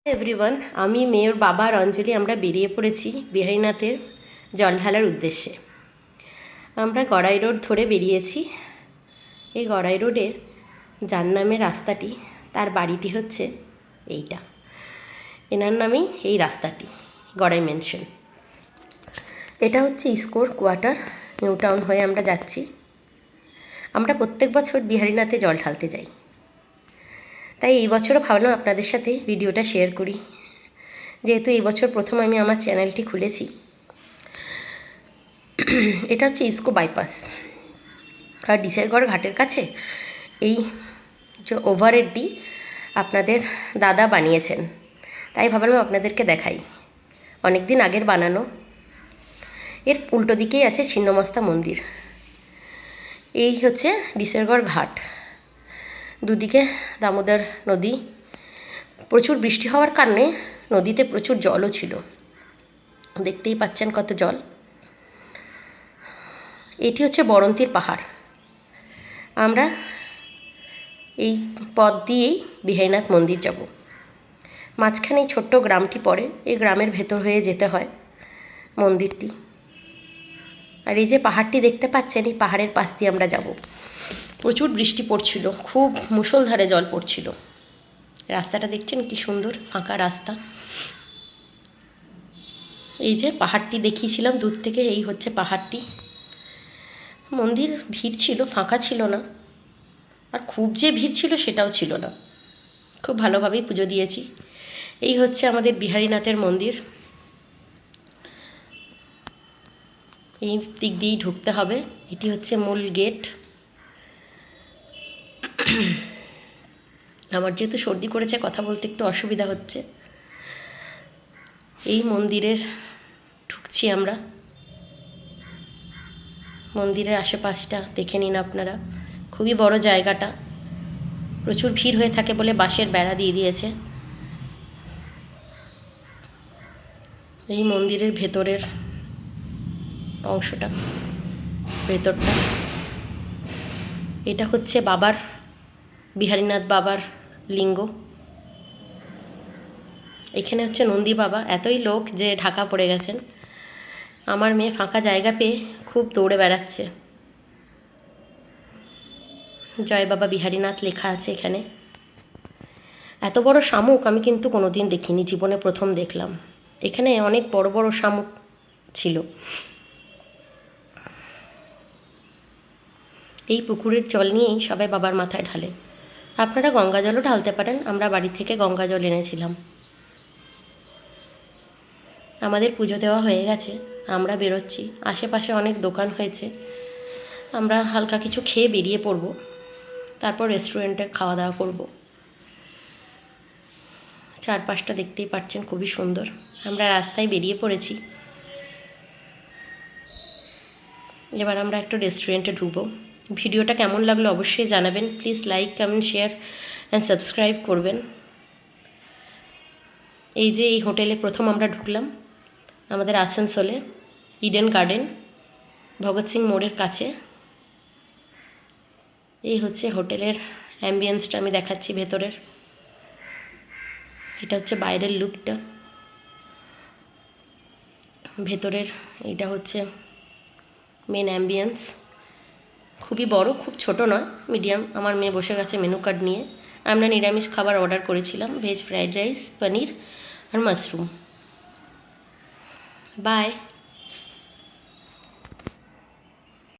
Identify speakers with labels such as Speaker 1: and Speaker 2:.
Speaker 1: Everyone, আমি মেয়ের বাবা আর অঞ্জলি আমরা বেরিয়ে পড়েছি বিহারীনাথের জল ঢালার উদ্দেশ্যে। আমরা গড়াই রোড ধরে বেরিয়েছি। এই গড়াই রোডের যার নামে রাস্তাটি, তার বাড়িটি হচ্ছে এইটা, এনার নামেই এই রাস্তাটি, গড়াই মেনশন। এটা হচ্ছে ইস্কোর কোয়ার্টার, নিউ টাউন হয়ে আমরা যাচ্ছি। আমরা প্রত্যেক বছর বিহারীনাথে জল ঢালতে যাই, তাই এই বছরও ভাবলাম আপনাদের সাথে ভিডিওটা শেয়ার করি, যেহেতু এই বছর প্রথম আমি আমার চ্যানেলটি খুলেছি। এটা হচ্ছে ইস্কো বাইপাস, আর ডিসাইরগড় ঘাটের কাছে এই যে ওভারহেডটি আপনাদের দাদা বানিয়েছেন, তাই ভাবলাম আপনাদেরকে দেখাই। অনেক দিন আগের বানানো। এর উল্টো দিকেই আছে ছিন্নমস্তা মন্দির। এই হচ্ছে ডিসাইরগড় ঘাট, দুদিকে দামোদর নদী। প্রচুর বৃষ্টি হওয়ার কারণে নদীতে প্রচুর জলও ছিল, দেখতেই পাচ্ছেন কত জল। এটি হচ্ছে বরন্তির পাহাড়। আমরা এই পথ দিয়েই বিহারীনাথ মন্দির যাব। মাঝখানে এই ছোট্ট গ্রামটি পড়ে, এই গ্রামের ভেতর হয়ে যেতে হয় মন্দিরটি। আর এই যে পাহাড়টি দেখতে পাচ্ছেন, এই পাহাড়ের পাশ দিয়ে আমরা যাব। প্রচুর বৃষ্টি পড়ছিল, খুব মুষলধারে জল পড়ছিল। রাস্তাটা দেখছেন কি সুন্দর, ফাঁকা রাস্তা। এই যে পাহাড়টি দেখিয়েছিলাম দূর থেকে, এই হচ্ছে পাহাড়টি। মন্দির ভিড় ছিল, ফাঁকা ছিল না, আর খুব যে ভিড় ছিল সেটাও ছিল না। খুব ভালোভাবেই পুজো দিয়েছি। এই হচ্ছে আমাদের বিহারীনাথের মন্দির। এই দিক দিয়েই ঢুকতে হবে। এটি হচ্ছে মূল গেট। আমার যেহেতু সর্দি করেছে, কথা বলতে একটু অসুবিধা হচ্ছে। এই মন্দিরের ঢুকছি আমরা। মন্দিরের আশেপাশটা দেখে নিন আপনারা। খুবই বড় জায়গাটা, প্রচুর ভিড় হয়ে থাকে বলে বাঁশের বেড়া দিয়ে দিয়েছে। এই মন্দিরের ভেতরের অংশটা, ভেতরটা, এটা হচ্ছে বাবার, বিহারীনাথ বাবার লিঙ্গ। এখানে হচ্ছে নন্দী বাবা। এতই লোক যে ঢাকা পড়ে গেছেন। আমার মেয়ে ফাঁকা জায়গা পেয়ে খুব দৌড়ে বেড়াচ্ছে। জয় বাবা বিহারীনাথ লেখা আছে এখানে। এত বড় শামুক আমি কিন্তু কোনোদিন দেখিনি, জীবনে প্রথম দেখলাম। এখানে অনেক বড় বড় শামুক ছিল। এই পুকুরের জল নিয়েই সবাই বাবার মাথায় ঢালে। আপনারা গঙ্গা জলও ঢালতে পারেন, আমরা বাড়ি থেকে গঙ্গা জল এনেছিলাম। আমাদের পুজো দেওয়া হয়ে গেছে, আমরা বেরোচ্ছি। আশেপাশে অনেক দোকান হয়েছে, আমরা হালকা কিছু খেয়ে বেরিয়ে পড়ব, তারপর রেস্টুরেন্টে খাওয়া দাওয়া করব। চারপাশটা দেখতেই পাচ্ছেন খুবই সুন্দর। আমরা রাস্তায় বেরিয়ে পড়েছি। এবার আমরা একটা রেস্টুরেন্টে ঢুকবো। ভিডিওটা কেমন লাগলো অবশ্যই জানাবেন। Please like, comment, share and subscribe করবেন। এই যে এই হোটেলে প্রথম আমরা ঢুকলাম, আমাদের আসানসোলে ইডেন গার্ডেন, ভগৎ সিং মোড়ের কাছে। এই হচ্ছে হোটেলের অ্যাম্বিয়েন্সটা আমি দেখাচ্ছি ভেতরের। এটা হচ্ছে বাইরের লুকটা। ভেতরের এইটা হচ্ছে মেন অ্যাম্বিয়েন্স। খুবই বড়, খুব ছোট নয়, মিডিয়াম। আমার মেয়ে বসে গেছে মেনু কার্ড নিয়ে। আমরা নিরামিষ খাবার অর্ডার করেছিলাম, ভেজ ফ্রাইড রাইস, পনির আর মাশরুম। বাই।